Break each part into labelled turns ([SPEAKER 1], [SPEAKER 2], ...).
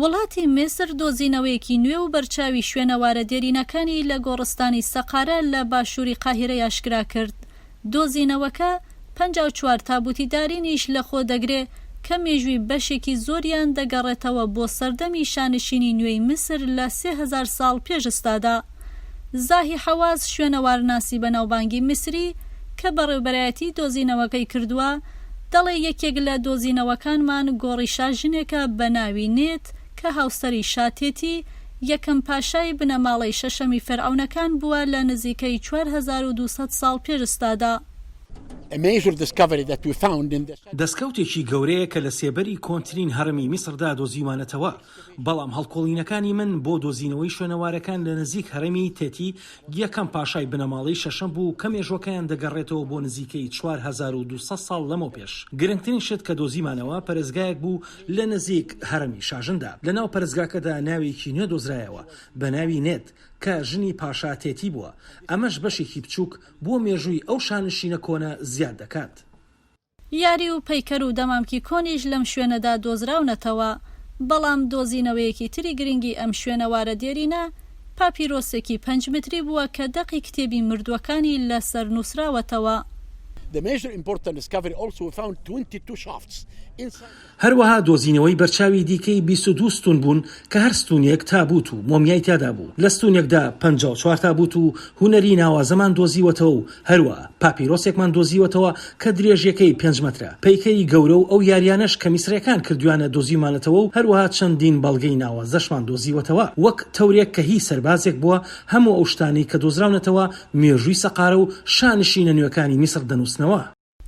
[SPEAKER 1] وڵاتی میسر دۆزینەوەیەکی نوێ و بەرچاوی شوێنەوارە دێرینەکانی لە گۆڕستانی سەقەرە لە باشوری قاهیرە ئاشکرا کرد. دۆزینەوەکە 54 تابووتی دارینیش لەخۆدەگرێت کە مێژووی بەشێکی زۆریان دەگەڕێتەوە بۆ سەردەمی شانشینی نوێی میسر لە 3000 ساڵ پێش ئێستادا. زاهی حەواز شوێنەوارناسی بەناوبانگی میسری کە بەڕێوەبەرایەتی دۆزینەوەکەی کردووە دەڵێ یەکێک لە دۆزینەوەکانمان گۆڕی شاژنێکە بە ناوی نێت کە هاوسەری شاتێتی یەکەم پاشای بنەماڵەی شەشەمی فەرعەونەکان بووە لە نزیکەی 4200 ساڵ پێش ئێستادا.
[SPEAKER 2] دەستکەوتێکی گەورەیە کە لە سێبەری کۆنترین هەرمی میسردا دۆزیوانەتەوە، بەڵام هەڵکۆڵینەکانی من بۆ دۆزینەوەی شوێنەوارەکان لە نزیک هەرمی تێتی یەکەم پاشای بنەماڵەی شەشەم بوو کە مێژووەکەیان دەگەڕێتەوە بۆ نزیکەی 4200 ساڵ لەمەوە پێش. گرنگترین شت کە دۆزیمانەوە پەرستگایەک بوو لە نزیک هەرمی شاژندا. لەناو پەرستگاکەدا ناوێکی نوێ دۆزرایەوە بە ناوی نێت کە ژنی پاشا تێتی بووە. ئەمەش بەشێکی بچووک بۆ مێژووی ئەو شانشینە کۆنە زیاد دەکات.
[SPEAKER 1] یاری و پەیکەر و دەمامکی کۆنیش لەم شوێنەدا دۆزراونەتەوە، بەڵام دۆزینەوەیەکی تری گرنگی ئەم شوێنەوارە دێرینە پاپیرۆسێکی 5 متری بووە کە دەقی کتێبی مردووەکانی لەسەر نووسراوەتەوە.
[SPEAKER 2] هەروەها دۆزینەوەی بەرچاوی دیکەی 22 ستون بوون کە هەر ستونێک تابووت و مۆمیای تیادا بوو. لە ستونێکدا 54 تابووت و هونەری ناوازەمان دۆزیوەتەوە و هەروە پاپیرۆسێکمان دۆزیوەتەوە کە درێژیەکەی 5 مەترە. پەیکەری گەورە و ئەو یاریانەش کە میسریەکان کردووانە دۆزیمانەتەوە و هەروەها چەندین بەڵگەی ناوازەشمان دۆزیوەتەوە. وەک تەورێک کە هی سەربازێک بووە هەموو ئەو شتانی کە دۆزراونەتەوە مێژووی سەقەرە و شانشینە نوێەکانی میسر دەنووسنەوە.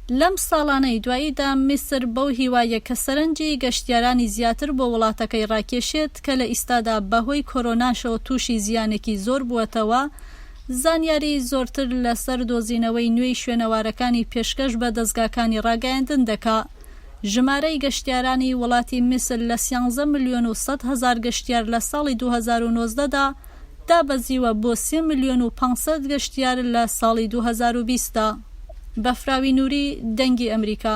[SPEAKER 1] لەم ساڵانەی دواییدا میسر بەو هیوایە کە سەرنجی گەشتیارانی زیاتر بۆ وڵاتەکەی ڕاکێشێت کە لە ئێستادا بەهۆی کۆرۆناشەوە تووشی زیانێکی زۆر بووەتەوە، زانیاری زۆرتر لەسەر دۆزینەوەی نوێی شوێنەوارەکانی پێشکەش بە دەستگاکانی ڕاگەیاندن دەکا. ژمارەی گەشتیارانی وڵاتی میسر لە 13 ملیۆن و 100 هەزار گەشتیار لە ساڵی 2019دا دابەزیوە بۆ 3 ملیۆن و 500 گەشتیار لە ساڵی 2020دا. بەفراوی نووری، دەنگی ئەمەریکا.